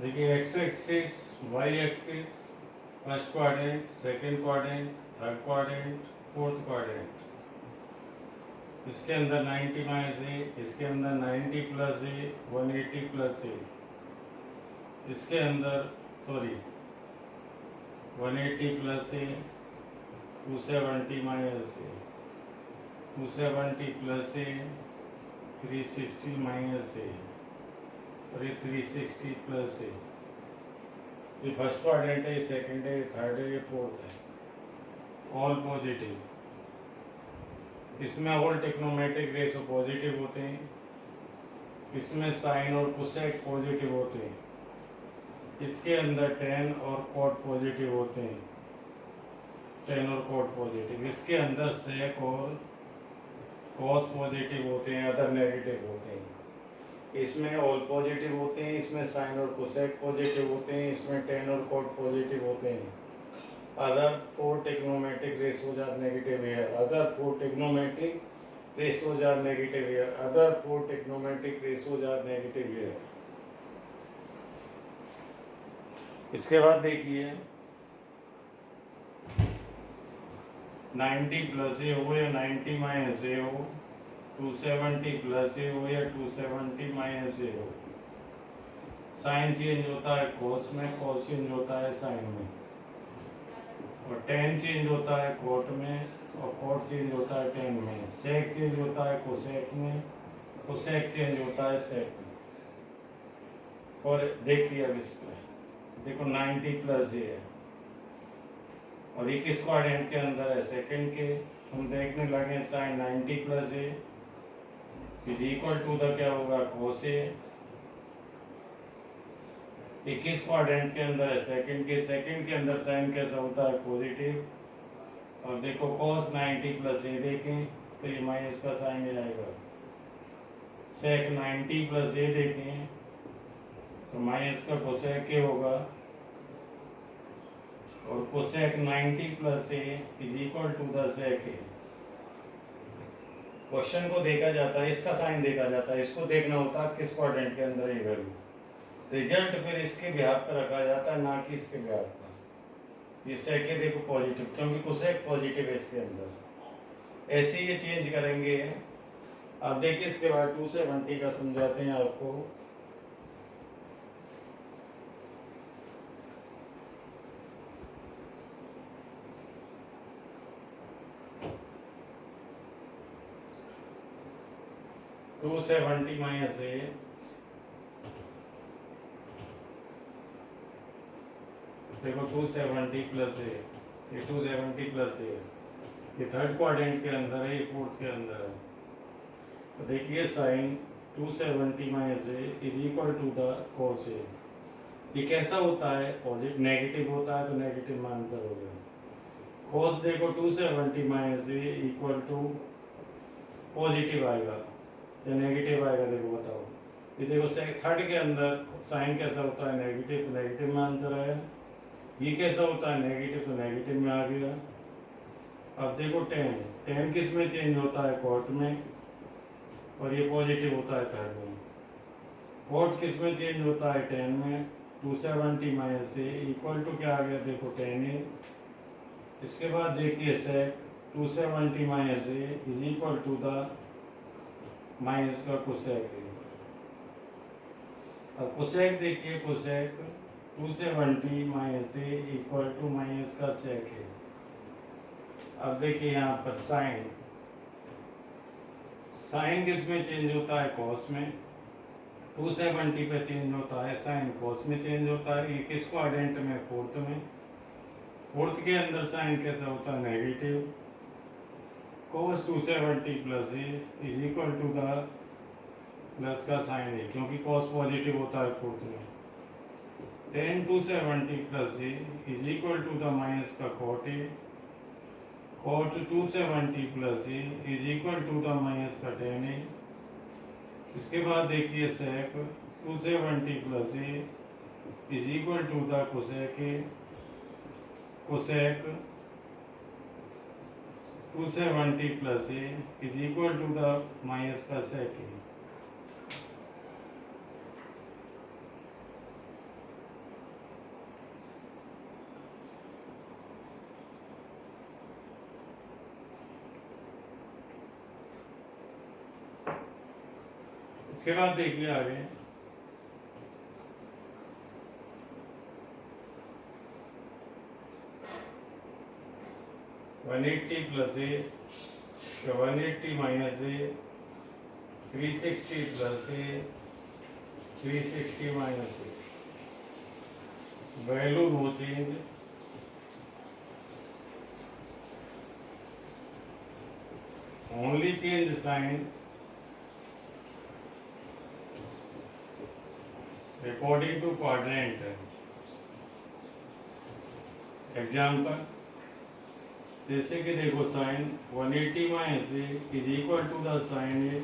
देखिए x axis, y axis, first quadrant, second quadrant, third quadrant, fourth quadrant. इसके अंदर 90 minus ए, इसके अंदर 90 प्लस ए, 180 प्लस ए, इसके अंदर sorry 180 plus A, 270 minus A, 270 plus A, 360 minus ए, और ये 360 प्लस ए। ये फर्स्ट क्वाड्रेंट है, ये सेकंड है, ये थर्ड है, ये फोर्थ है, ऑल पॉजिटिव। इसमें ऑल टेक्नोमेट्रिक रेशो पॉजिटिव होते हैं, इसमें साइन और कोसेक पॉजिटिव होते हैं, इसके अंदर टेन और कॉट पॉजिटिव होते हैं, टेन और कॉट पॉजिटिव। इसके अंदर सेक और कॉस पॉजिटिव होते हैं, अदर नेगेटिव होते हैं। इसमें ऑल पॉजिटिव होते हैं, इसमें साइन और कोसेक पॉजिटिव होते हैं, इसमें टेन और कॉट पॉजिटिव होते हैं। Other four trigonometric ratios are negative here, other four trigonometric ratios are negative here, other four trigonometric ratios are negative here. इसके बाद देखिए 90 प्लस ए हो या 90 माइनस ए हो, 270 प्लस ए हो या 270 माइनस ए हो, साइन चेंज होता है कोस में, कोस चेंज होता है साइन में, और टेन चेंज होता है कोट में, और कोट चेंज होता है टेन में, सेक चेंज होता है कोसेक में, कोसेक चेंज होता है सेक में। और देखिए अब इस पर देखो 90 प्लस ए है, और ये किस क्वाड्रेंट के अंदर है, सेकंड के। हम देखने लगे sine 90 plus A is equal to the क्या होगा, कोस ए। ये किस क्वाड्रेंट के अंदर है, सेकंड के। सेकंड के अंदर साइन कैसा होता है, पॉजिटिव। और देखो cos 90 प्लस ए देखें तो ये माइनस का साइन आएगा। सेक 90 प्लस ए देखें तो माइनस का कोसेक के होगा, और cosec 90 plus A is equal to the sec A. Question को देखा जाता है, इसका साइन देखा जाता है, इसको देखना होता है किस क्वाड्रेंट के अंदर ये वैल्यू। रिजल्ट फिर इसके बिहार पर रखा जाता है, ना कि इसके बिहार पर। ये सेक ए देखो पॉजिटिव, क्योंकि कोसेक पॉजिटिव है इसके अंदर। ऐसे ये चेंज करेंगे। अब देखिए इसके बाद 270 का समझाते हैं आपको। टू 70 माइनस ए, देखो 270 प्लस ए, ये 270 प्लस ए, ये थर्ड क्वाड्रेंट के अंदर है, ये फोर्थ के अंदर है। तो देखिए sine 270 minus A is equal to the cos A. ये कैसा होता है, पॉजिटिव नेगेटिव होता है, तो नेगेटिव में आंसर हो गया। कोस देखो 270 minus A equal to positive आएगा या नेगेटिव आएगा, देखो बताओ। ये देखो थर्ड के अंदर साइन कैसा होता है, नेगेटिव, तो नेगेटिव में आंसर आया। ये कैसा होता है, नेगेटिव, तो नेगेटिव में आ गया। अब देखो टेन, टेन किस में चेंज होता है, कॉट में, और ये पॉजिटिव होता है थर्ड में। कॉट किस में चेंज होता है, टेन में। 270 माइनस ए इक्वल टू क्या आ गया, देखो टेन ए। इसके बाद देखिए sec 270 minus A is equal to the minus का कोसेक है। अब कोसेक देखिए, cosec 270 minus A equal to minus का सेक है। अब देखिए यहाँ पर साइन, साइन किस में चेंज होता है, कॉस में। 270 पे चेंज होता है, साइन कॉस में चेंज होता है। ये किस क्वाड्रेंट में, फोर्थ में। फोर्थ के अंदर साइन कैसा होता है, negative. Cos 270 plus A is equal to the plus का साइन है, क्योंकि कॉस पॉजिटिव होता है फोर्थ में। Tan 270 plus A is equal to the minus का cot A. Cot 270 plus A is equal to the minus का tan A. इसके बाद देखिए sec 270 plus A is equal to the cosec A. Cosec 270 plus A is equal to the minus का sec A. इसके बाद देखिए आगे 180 plus A 180 minus A 360 plus A 360 minus A value no change only change sign according to quadrant example जैसे कि देखो sine 180 minus A is equal to the sine A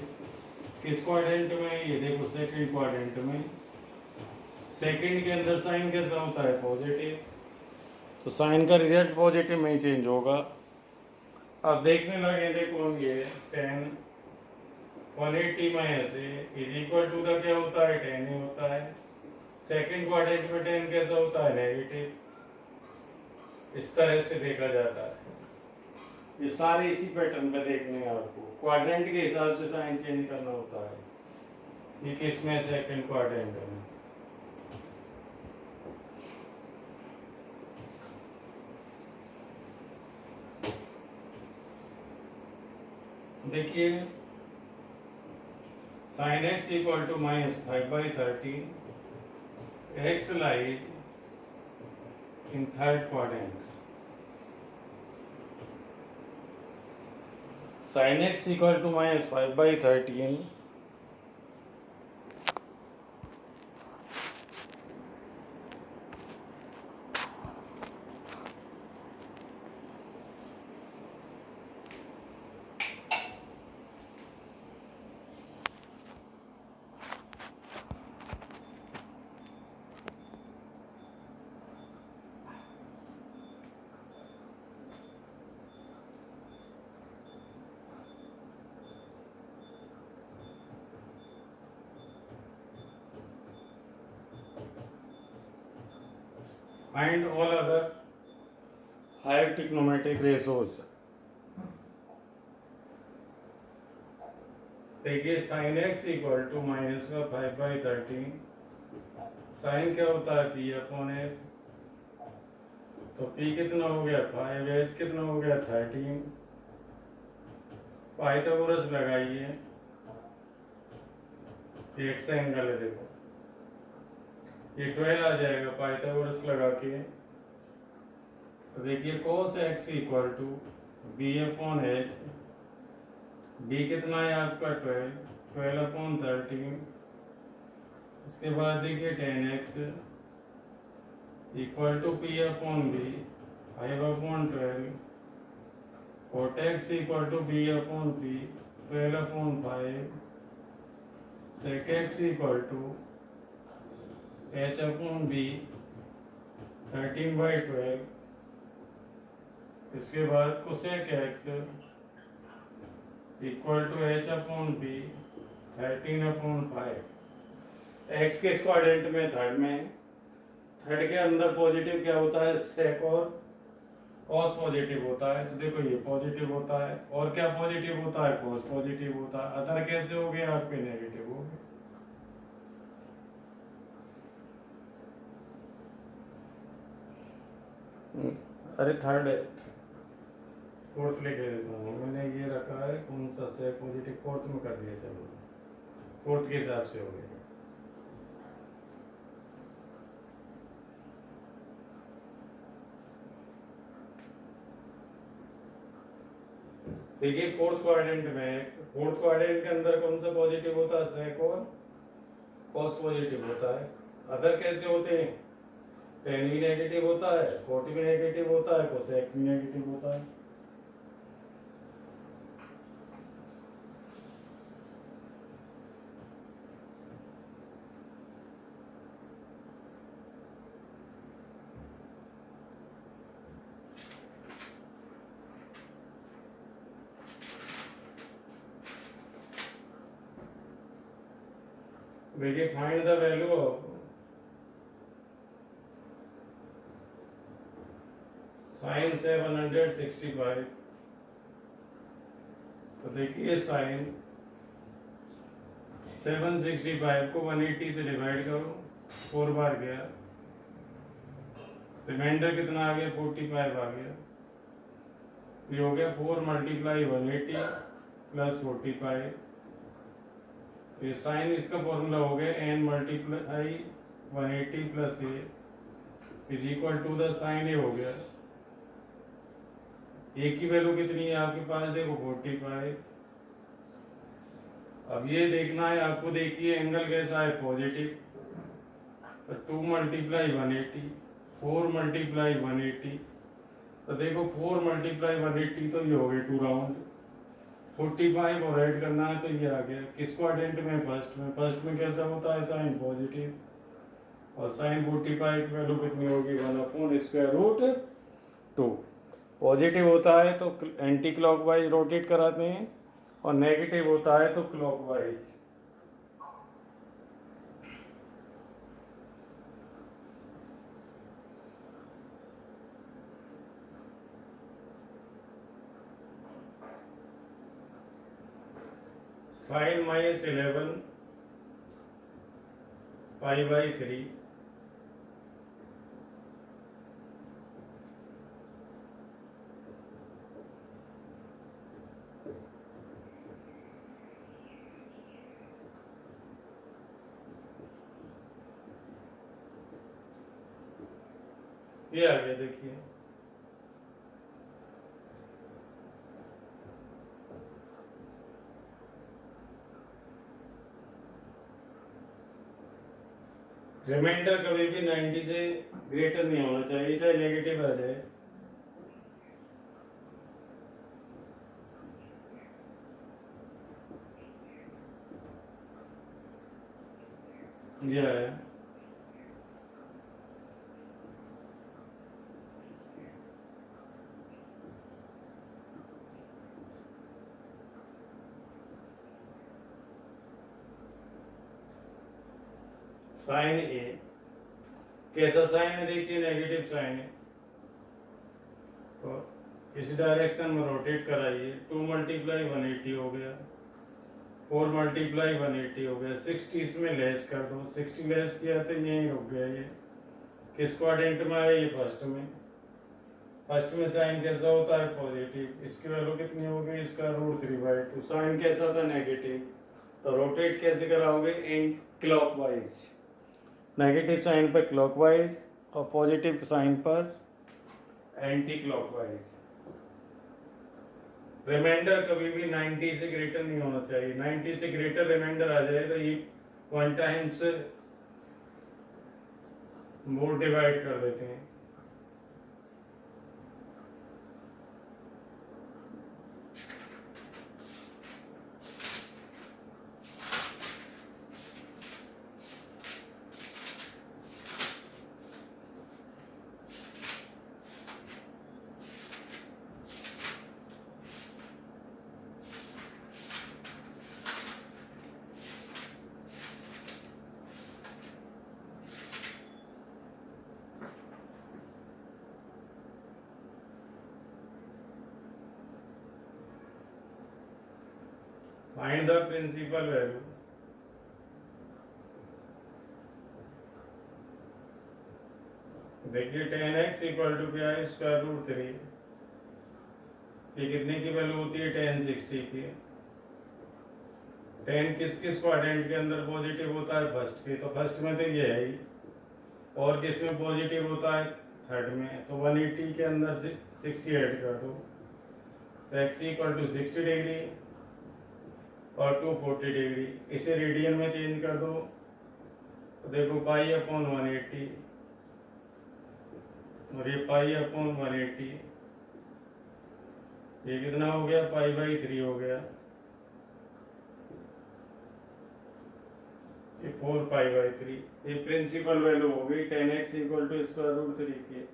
किस quadrant में ये देखो सेकंड क्वाड्रेंट में सेकंड के अंदर साइन कैसा होता है पॉजिटिव तो साइन का रिजल्ट पॉजिटिव में ही चेंज होगा। अब देखने लगे देखो हम ये 180 minus A is equal to the क्या होता है 10 ही होता है। सेकंड क्वाड्रेंट में 10 कैसा होता है नेगेटिव। इस तरह से देखा जाता है। ये सारे इसी पैटर्न में देखने हैं आपको क्वाड्रेंट के हिसाब से साइन चेंज करना होता है। ये किसमें सेकंड क्वाड्रेंट में देखिए sine x equal to -5/13 x lies in third quadrant sin x equal to -5/13 and all other higher trigonometric ratios। देखिए sin x equal to minus का 5/13 साइन क्या होता है p अपॉन h तो p कितना हो गया 5 h कितना हो गया 13 पाइथागोरस लगाइए एक्स एंगल है देखो ये 12 आ जाएगा पाइथागोरस लगा के तो देखिए cos x equal to b upon h b कितना है आपका 12 अपॉन 13 इसके बाद देखिए 10x equal to p upon b 5 upon 12 cot x equal to b upon p 12 upon 5 sec x equal to h upon b 13/12 इसके बाद cosec x equal to h upon b 13 upon 5 x के quadrant में थर्ड में थर्ड के अंदर positive क्या होता है sec और cos पॉजिटिव होता है तो देखो ये पॉजिटिव होता है और क्या पॉजिटिव होता है cos पॉजिटिव होता है। अदर कैसे हो गए आपके नेगेटिव हो गए। अरे थर्ड है फोर्थ लेके देता हूँ मैंने ये रखा है कौन सा से पॉजिटिव फोर्थ में कर दिया चलो फोर्थ के हिसाब से हो गया। देखिए फोर्थ क्वाड्रेंट के अंदर कौन सा पॉजिटिव होता है सेक और कॉस पॉजिटिव होता है। अदर कैसे होते हैं टेन भी नेगेटिव होता है 40 भी नेगेटिव होता है कोसेक भी नेगेटिव होता है। देखिए find the value of sine 765 तो देखिए साइन 765 को 180 से डिवाइड करो, 4 बार गया, रिमाइंडर कितना आ गया, 45 आ गया। ये हो गया 4 मल्टीप्लाई 180 प्लस 45। ये साइन इसका फॉर्मूला हो गया n multiply 180 plus A is equal to the sine A हो गया। ए की वैल्यू कितनी है आपके पास, देखो 45। अब ये देखना है आपको, देखिए एंगल कैसा है, पॉजिटिव, तो 2 मल्टीप्लाई 180, 4 मल्टीप्लाई 180, तो देखो 4 मल्टीप्लाई 180 तो ये हो गए 2 राउंड, 45 और ऐड करना है तो ये आ गया। किस क्वाड्रेंट में, फर्स्ट में। फर्स्ट में कैसा होता है, साइन पॉजिटिव, और साइन 45 की वैल्यू कितनी होगी, 1/√2। पॉजिटिव होता है तो एंटी क्लॉकवाइज रोटेट कराते हैं, और नेगेटिव होता है तो क्लॉकवाइज। साइन -11 π/3 ये आ गया, देखिए रिमाइंडर कभी भी 90 से ग्रेटर नहीं होना चाहिए, चाहे नेगेटिव आ जाए। ये है साइन ए, कैसा साइन है, देखिए नेगेटिव साइन है, तो इस डायरेक्शन में रोटेट कराइए। 2 मल्टीप्लाई 180 हो गया, 4 मल्टीप्लाई 180 हो गया, 60 इसमें लेस कर दो, 60 लेस किया तो यहीं रुक गया। ये किस क्वाड्रेंट में आया, ये फर्स्ट में। फर्स्ट में साइन कैसा होता है, पॉजिटिव, इसकी वैल्यू कितनी होगी, इसका √3/2। साइन कैसा था, नेगेटिव, तो रोटेट कैसे कराओगे, इन क्लॉकवाइज। नेगेटिव साइन पर क्लॉकवाइज और पॉजिटिव साइन पर एंटी क्लॉकवाइज। रिमाइंडर कभी भी 90 से ग्रेटर नहीं होना चाहिए। 90 से ग्रेटर रिमाइंडर आ जाए तो ये 1 टाइम से मोर डिवाइड कर देते हैं। Find the principal value. देखिए tan x इक्वल टू क्या है, √3। ये कितने की वैल्यू होती है, tan 60 की। tan किस किस क्वाड्रेंट के अंदर पॉजिटिव होता है, फर्स्ट के, तो फर्स्ट में तो ये है ही, और किस में पॉजिटिव होता है, थर्ड में, तो 180 के अंदर से 60 ऐड कर दो, तो x इक्वल टू 60 डिग्री और 240 डिग्री। इसे रेडियन में चेंज कर दो, तो देखो π/180, और ये π/180, ये कितना हो गया, π/3 हो गया, ये 4π/3। ये प्रिंसिपल वैल्यू हो गई tan x इक्वल टू √3 की।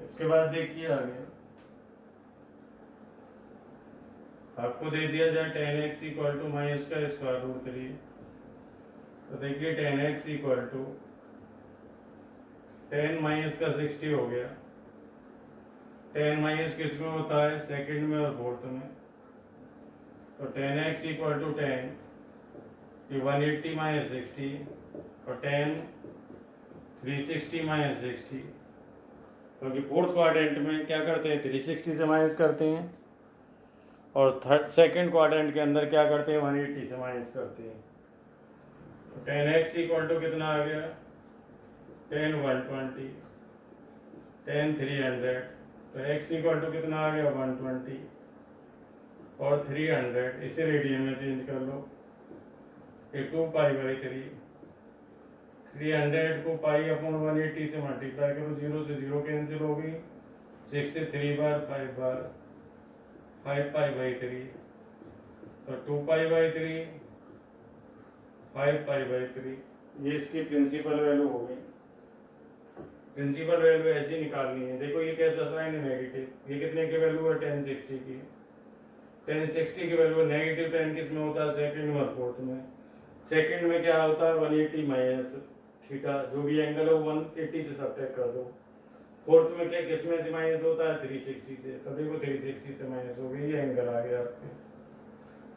इसके बाद देखिए आगे आपको दे दिया जाए tan x इक्वल टू -√3, तो देखिए tan x equal to 10 minus का 60 हो गया। 10 माइनस किस में होता है, सेकंड में और फोर्थ में। तो 10x इक्वल टू 10, 180 माइनस 60, और 10 360 माइनस 60, क्योंकि फोर्थ क्वाड्रेंट में क्या करते हैं, 360 से माइनस करते हैं, और थर्ड सेकेंड क्वाड्रेंट के अंदर क्या करते हैं, 180 से माइनस करते हैं। तो 10x इक्वल टू कितना आ गया, 10 120, 10 300, तो x इक्वल टू कितना आ गया, 120 और 300, इसे रेडियन में चेंज कर लो, ये 2π/3, 300 को π/180 से मल्टीप्लाई करो, 0 से 0 कैंसिल हो गई, 6 से 3 बार 5 बार 5π/3, तो 2π/3 5π/3, ये इसकी प्रिंसिपल वैल्यू हो गई। प्रिंसिपल वैल्यू ऐसी निकालनी है। देखो ये कैसा साइन है, नेगेटिव, ये कितने की वैल्यू है, 1060 की। 1060 की वैल्यू नेगेटिव 10 किस में होता है, सेकंड में और फोर्थ में। सेकंड में क्या होता है, 180 माइनस थीटा, जो भी एंगल है वो 180 से सब्ट्रैक्ट कर दो। फोर्थ में क्या किस में से माइनस होता है, 360 से, तो देखो 360 से माइनस हो गई, ये एंगल आ गया आपके।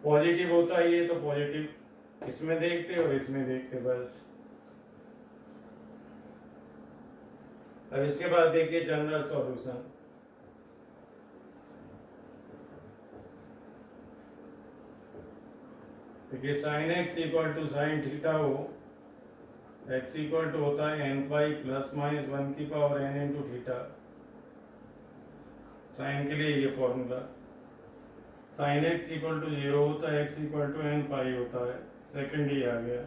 पॉजिटिव होता है ये, तो पॉजिटिव इसमें देखते और इसमें देखते बस। अब इसके बाद देखिए जनरल सॉल्यूशन। देखिए sine x equal to sine theta हो, एक्स इक्वल टू होता है n पाई प्लस माइनस 1 की power n into theta. Sine के लिए ये formula, sine x equal to 0 होता है, x equal to n pi होता है, सेकंड ही आ गया।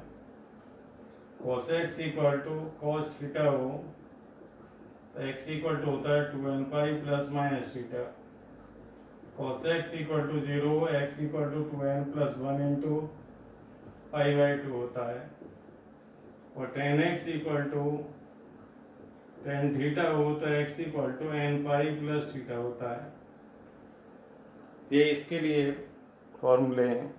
Cos x equal to cos theta हो, तो एक्स इक्वल टू होता है 2n pi plus minus theta. Cos x equal to 0, X equal to 2n plus 1 into π/2 होता है, और tan x equal to tan theta हो, तो x equal to n pi plus theta होता है। ये इसके लिए फॉर्मूले हैं।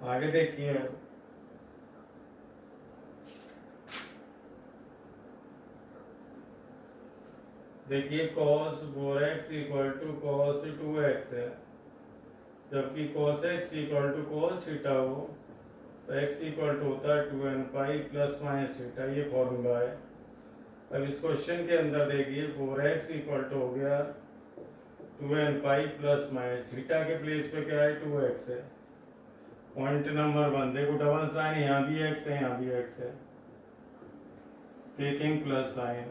आगे देखिए, देखिए cos 4x equal to cos 2x है, जबकि cos x equal to cos theta हो, तो x इक्वल टू होता है 2n pi plus minus theta, ये फॉर्मूला है। अब इस क्वेश्चन के अंदर देखिए 4x इक्वल टू हो गया 2n pi plus minus theta के प्लेस पे क्या है, 2x है। पॉइंट नंबर 1 देखो, डबल साइन, यहाँ भी x है, यहाँ भी x है, टेकिंग प्लस साइन,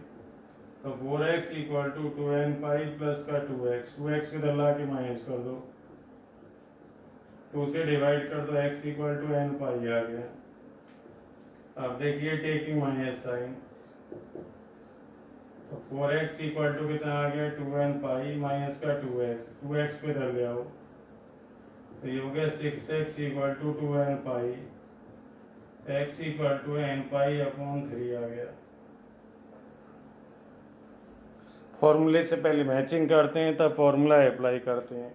तो 4x equal to 2n pi plus का 2x, 2x को इधर ला के माइनस कर दो, 2 से डिवाइड कर दो, x equal to n pi आ गया। अब देखिए टेकिंग माइनस साइन, तो 4x इक्वल टू कितना आ गया, 2n पाई माइनस का 2x, 2x को इधर ले आओ, तो ये हो गया 6x equal to 2n pi, x equal to n pi upon 3 आ गया। फॉर्मूले से पहले मैचिंग करते हैं, तब फॉर्मूला अप्लाई करते हैं।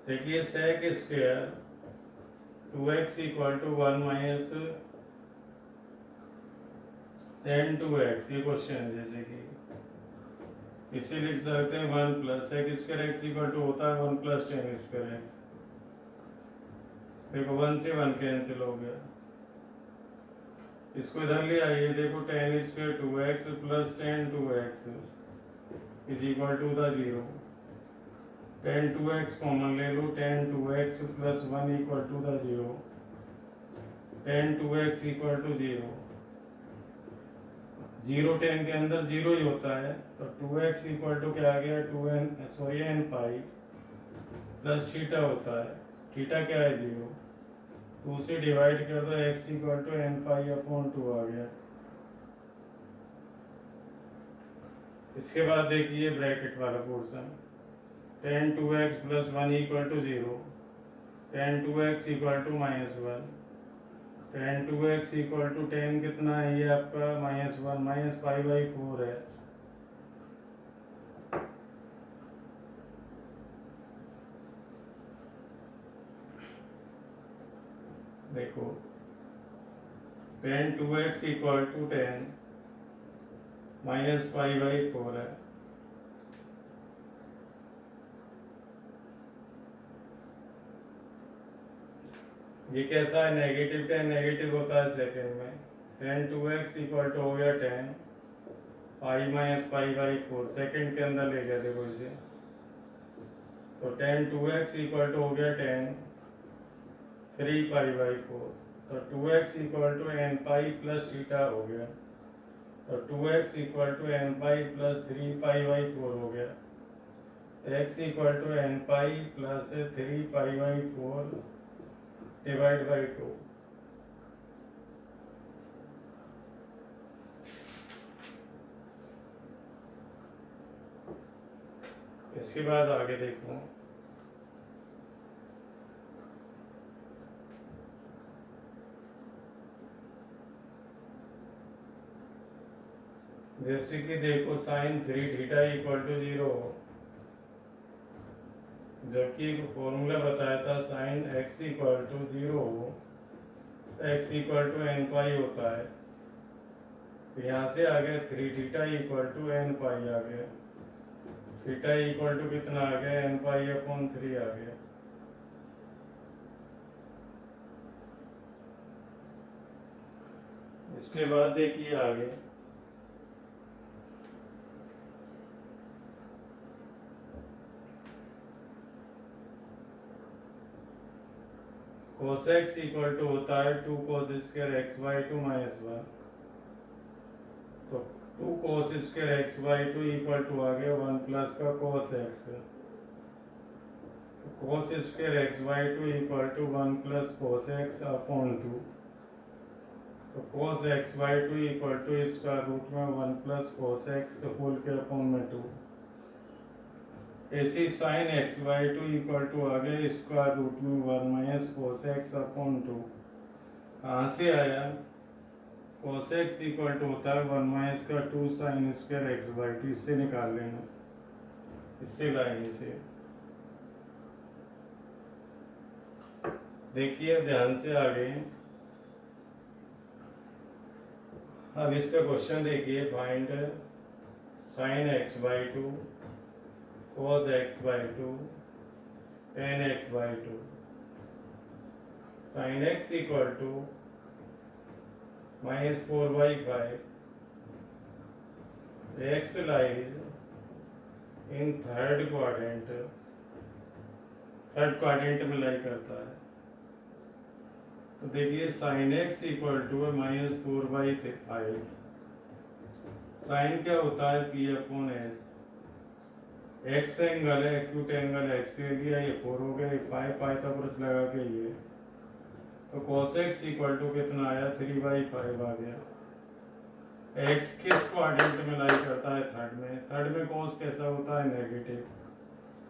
देखिए sec square 2x equal to 1 minus tan 2x, ये क्वेश्चन है, जैसे कि इसे लिख सकते हैं 1 plus sec square x equal to होता है 1 प्लस tan स्क्वायर एक्स। देखो 1 से 1 कैंसिल हो गया, इसको इधर ले आइए, देखो tan square 2x plus tan 2x is equal to the 0, tan 2x common ले लो, tan 2x plus 1 equal to the 0, tan 2x equal to 0, 0 tan के अंदर 0 ही होता है, तो 2x इक्वल टू क्या आ गया, n पाई प्लस थीटा होता है, थीटा क्या है 0, 2 से डिवाइड कर दो, x equal to n pi upon 2 आ गया। इसके बाद देखिए ब्रैकेट वाला portion, tan 2x plus 1 equal to 0, tan 2x equal to -1, tan 2x equal to tan कितना है ये आपका -1 -π/4 है। देखो tan 2x equal to tan -π/4 है। ये कैसा है, नेगेटिव tan नेगेटिव होता है सेकेंड में, tan 2x इक्वल टू हो गया tan π-π/4 सेकेंड के अंदर ले गया, देखो इसे, तो tan 2x इक्वल टू हो गया tan 3π/4, तो 2x equal to n plus theta हो गया, तो 2x equal to n plus 3π/4 हो गया, x equal to n plus 3π/4 divide by 2। इसके बाद आगे देखो, जैसे कि देखो sin 3 थीटा इक्वल टू 0, जबकि फॉर्मूला बताया था sin x equal to 0 x equal to n pi होता है, तो यहाँ से आ गया 3 theta equal to n pi आ गया, थीटा इक्वल टू कितना आ गया n पाई/3 आ गया। इसके बाद देखिए आगे, cos x इक्वल टू होता है 2 cos स्क्वायर x/2 -1, तो 2 cos square x/2 equal to आ गया 1 प्लस का cos x, तो cos square x/2 equal to 1 plus cos x upon 2, तो cos x/2 इक्वल टू इसका रूट में 1 प्लस cos x होल के अपॉन में 2, ऐसे sin x/2 इक्वल टू आ गया इसका रूट में 1 माइनस cos x अपॉन 2, कहाँ से आया, cos x इक्वल टू होता है 1 माइनस का 2 sin स्क्वायर x/2, इससे निकाल लेना, इससे लाएंगे इसे। देखिए ध्यान से आगे, अब इसका क्वेश्चन देखिए, find sin x/2 cos x/2 tan x/2, sin x equal to -4/5, x lies in third quadrant में लाई करता है, तो देखिए sin x इक्वल टू है -4/5, साइन क्या होता है p/s, एक्स एंगल है, एक्यूट एंगल एक्स के लिए ये 4 हो गया, 5 पाइथागोरस लगा के ये, तो cos x इक्वल टू कितना आया 3/5 आ गया। x किस क्वाड्रेंट में लाई करता है, थर्ड में cos कैसा होता है नेगेटिव,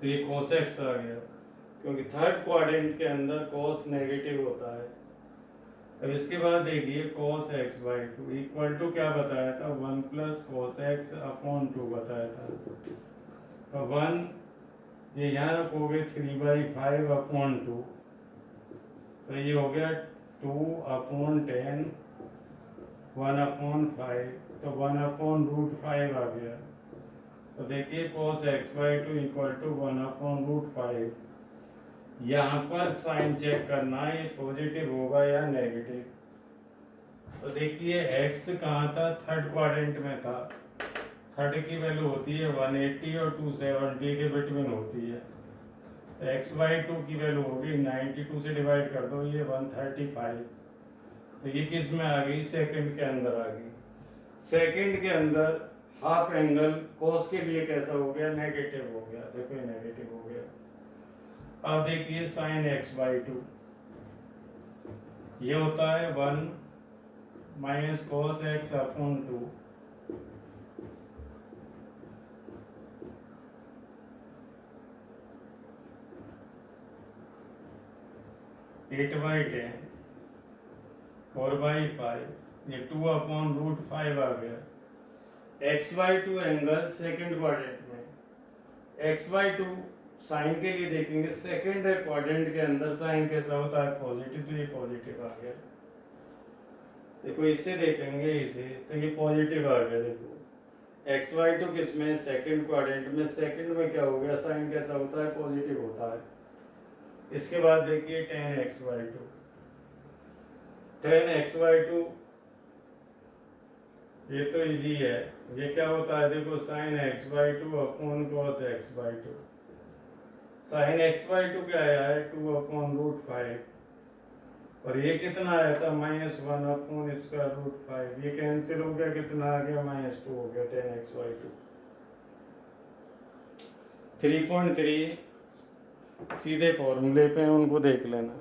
तो ये cos x आ गया, क्योंकि थर्ड क्वाड्रेंट के अंदर cos नेगेटिव होता है। अब इसके बाद देखिए cos x/2 इक्वल टू क्या बताया था, 1 प्लस cos x अपॉन 2 बताया था, तो 1 ये यहाँ रखोगे 3/5 अपॉन 2, तो ये हो गया 2/10 1/5, तो 1/√5 आ गया, तो देखिए cos x/2 इक्वल टू 1/√5, यहाँ पर साइन चेक करना है पॉजिटिव होगा या नेगेटिव, तो देखिए x कहाँ था, थर्ड क्वाड्रेंट में था, थर्ड की वैल्यू होती है 180 और 270 के बिटवीन होती है, तो x/2 की वैल्यू होगी 92 से डिवाइड कर दो, ये 135, तो ये किस में आ गई, सेकंड के अंदर आ गई। सेकंड के अंदर हाफ एंगल cos के लिए कैसा हो गया, नेगेटिव हो गया, देखो नेगेटिव हो गया। अब देखिए sin x/2 ये होता है 1 माइनस cos x अपॉन 2, 8/10 4/5, ये 2/√5 आ गया। XY2 एंगल सेकंड क्वाड्रेंट में, XY2 साइन के लिए देखेंगे सेकंड क्वाड्रेंट के अंदर साइन कैसा होता है पॉजिटिव, तो ये पॉजिटिव आ गया। देखो इससे देखेंगे इसे तो ये पॉजिटिव आ गया। देखो XY2 किस में सेकंड क्वाड्रेंट में, सेकंड में क्या हो गया साइन कैसा होता है पॉजिटिव होता है। इसके बाद देखिए tan XY2 ये तो इजी है, ये क्या होता है देखो sin x/2 upon cos x/2। sin x/2 क्या आया है 2/√5 और ये कितना आया था -1 अपॉन √5, ये कैंसिल हो गया, कितना आ गया -2 हो गया tan XY2। 3.3 सीधे फॉर्मूले पे उनको देख लेना।